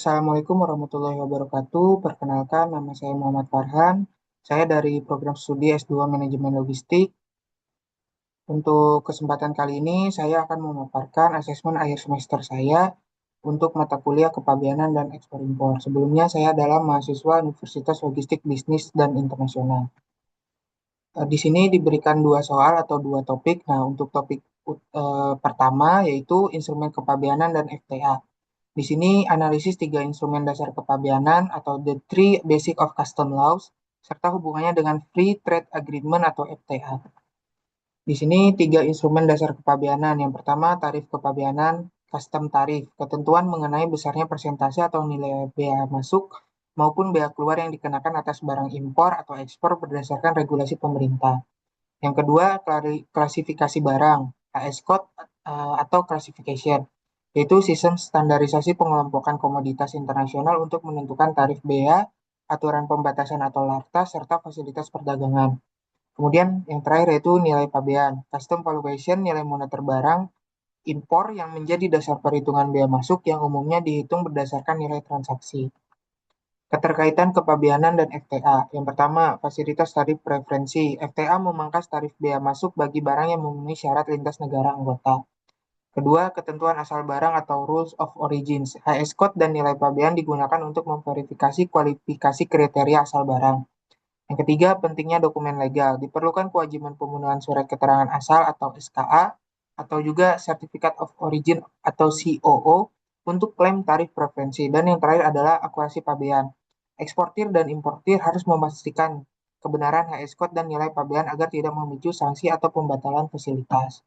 Assalamualaikum warahmatullahi wabarakatuh. Perkenalkan, nama saya Muhammad Farhan. Saya dari program studi S2 Manajemen Logistik. Untuk kesempatan kali ini, saya akan memaparkan asesmen akhir semester saya untuk mata kuliah kepabeanan dan ekspor impor. Sebelumnya, saya adalah mahasiswa Universitas Logistik Bisnis dan Internasional. Di sini diberikan dua soal atau dua topik. Nah, untuk topik pertama yaitu instrumen kepabeanan dan FTA. Di sini analisis tiga instrumen dasar kepabeanan atau the three basic of custom laws serta hubungannya dengan free trade agreement atau FTA. Di sini tiga instrumen dasar kepabeanan. Yang pertama tarif kepabeanan, custom tarif, ketentuan mengenai besarnya persentase atau nilai bea masuk maupun bea keluar yang dikenakan atas barang impor atau ekspor berdasarkan regulasi pemerintah. Yang kedua, klasifikasi barang, KS Code atau classification, yaitu sistem standarisasi pengelompokan komoditas internasional untuk menentukan tarif bea, aturan pembatasan atau lartas, serta fasilitas perdagangan. Kemudian yang terakhir yaitu nilai pabean, custom valuation, nilai moneter barang, impor yang menjadi dasar perhitungan bea masuk yang umumnya dihitung berdasarkan nilai transaksi. Keterkaitan kepabeanan dan FTA. Yang pertama, fasilitas tarif preferensi. FTA memangkas tarif bea masuk bagi barang yang memenuhi syarat lintas negara anggota. Kedua, ketentuan asal barang atau Rules of Origins. HS Code dan nilai pabean digunakan untuk memverifikasi kualifikasi kriteria asal barang. Yang ketiga, pentingnya dokumen legal. Diperlukan kewajiban pemenuhan surat keterangan asal atau SKA atau juga Certificate of Origin atau COO untuk klaim tarif preferensi. Dan yang terakhir adalah akurasi pabean. Eksportir dan importir harus memastikan kebenaran HS Code dan nilai pabean agar tidak memicu sanksi atau pembatalan fasilitas.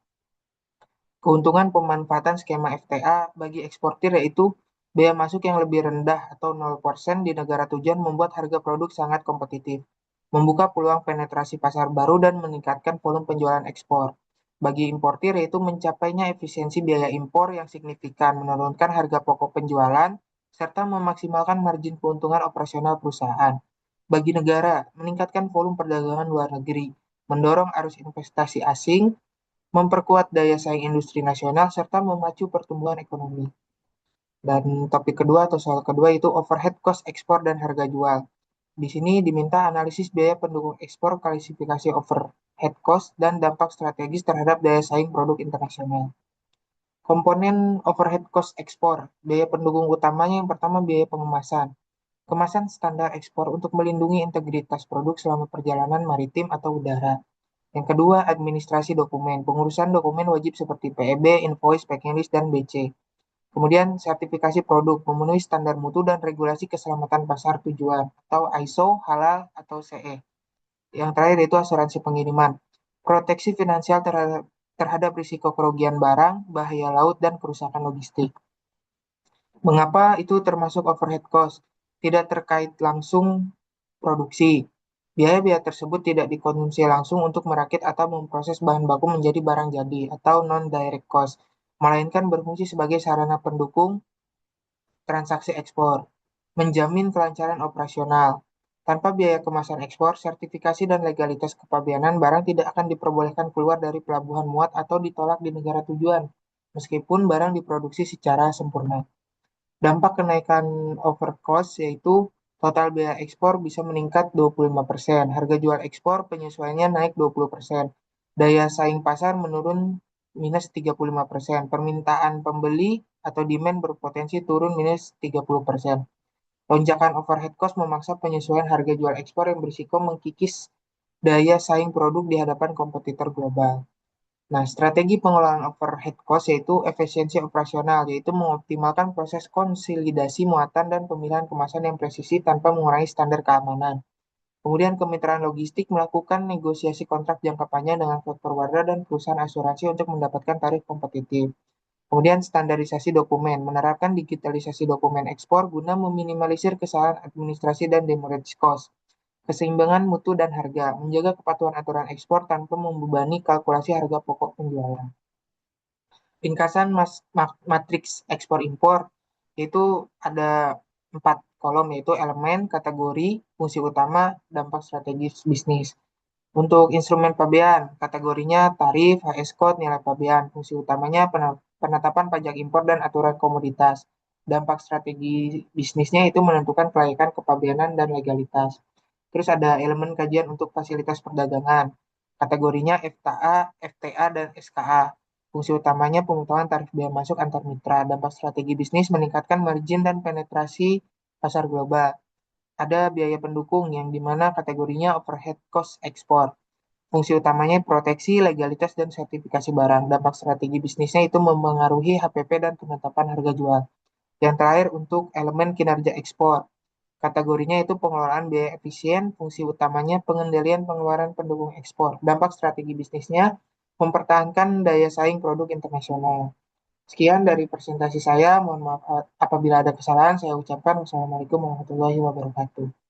Keuntungan pemanfaatan skema FTA bagi eksportir yaitu bea masuk yang lebih rendah atau 0% di negara tujuan membuat harga produk sangat kompetitif, membuka peluang penetrasi pasar baru dan meningkatkan volume penjualan ekspor. Bagi importir yaitu mencapainya efisiensi biaya impor yang signifikan, menurunkan harga pokok penjualan, serta memaksimalkan margin keuntungan operasional perusahaan. Bagi negara, meningkatkan volume perdagangan luar negeri, mendorong arus investasi asing, memperkuat daya saing industri nasional, serta memacu pertumbuhan ekonomi. Dan topik kedua atau soal kedua itu overhead cost ekspor dan harga jual. Di sini diminta analisis biaya pendukung ekspor, klasifikasi overhead cost, dan dampak strategis terhadap daya saing produk internasional. Komponen overhead cost ekspor, biaya pendukung utamanya yang pertama biaya pengemasan. Kemasan standar ekspor untuk melindungi integritas produk selama perjalanan maritim atau udara. Yang kedua, administrasi dokumen. Pengurusan dokumen wajib seperti PEB, invoice, packing list, dan BC. Kemudian, sertifikasi produk. Memenuhi standar mutu dan regulasi keselamatan pasar tujuan atau ISO, halal, atau CE. Yang terakhir itu asuransi pengiriman. Proteksi finansial terhadap risiko kerugian barang, bahaya laut, dan kerusakan logistik. Mengapa itu termasuk overhead cost? Tidak terkait langsung produksi. Biaya-biaya tersebut tidak dikonsumsi langsung untuk merakit atau memproses bahan baku menjadi barang jadi atau non-direct cost, melainkan berfungsi sebagai sarana pendukung transaksi ekspor, menjamin kelancaran operasional. Tanpa biaya kemasan ekspor, sertifikasi dan legalitas kepabeanan barang tidak akan diperbolehkan keluar dari pelabuhan muat atau ditolak di negara tujuan, meskipun barang diproduksi secara sempurna. Dampak kenaikan overcost yaitu total biaya ekspor bisa meningkat 25%, harga jual ekspor penyesuaiannya naik 20%, daya saing pasar menurun minus 35%, permintaan pembeli atau demand berpotensi turun minus 30%. Lonjakan overhead cost memaksa penyesuaian harga jual ekspor yang berisiko mengkikis daya saing produk di hadapan kompetitor global. Nah, strategi pengelolaan overhead cost yaitu efisiensi operasional, yaitu mengoptimalkan proses konsolidasi muatan dan pemilihan kemasan yang presisi tanpa mengurangi standar keamanan. Kemudian kemitraan logistik melakukan negosiasi kontrak jangka panjang dengan freight forwarder dan perusahaan asuransi untuk mendapatkan tarif kompetitif. Kemudian standarisasi dokumen, menerapkan digitalisasi dokumen ekspor guna meminimalisir kesalahan administrasi dan demurrage cost. Keseimbangan mutu dan harga, menjaga kepatuhan aturan ekspor tanpa membebani kalkulasi harga pokok penjualan. Ringkasan matriks ekspor impor itu ada 4 kolom yaitu elemen, kategori, fungsi utama, dampak strategis bisnis. Untuk instrumen pabean, kategorinya tarif, HS code, nilai pabean. Fungsi utamanya penetapan pajak impor dan aturan komoditas. Dampak strategi bisnisnya itu menentukan kelayakan kepabeanan dan legalitas. Terus ada elemen kajian untuk fasilitas perdagangan. Kategorinya FTA, FTA, dan SKA. Fungsi utamanya pengetahuan tarif bea masuk antar mitra. Dampak strategi bisnis meningkatkan margin dan penetrasi pasar global. Ada biaya pendukung yang dimana kategorinya overhead cost ekspor. Fungsi utamanya proteksi, legalitas, dan sertifikasi barang. Dampak strategi bisnisnya itu memengaruhi HPP dan penetapan harga jual. Yang terakhir untuk elemen kinerja ekspor. Kategorinya itu pengelolaan biaya efisien, fungsi utamanya pengendalian pengeluaran pendukung ekspor. Dampak strategi bisnisnya mempertahankan daya saing produk internasional. Sekian dari presentasi saya. Mohon maaf apabila ada kesalahan. Saya ucapkan wassalamualaikum warahmatullahi wabarakatuh.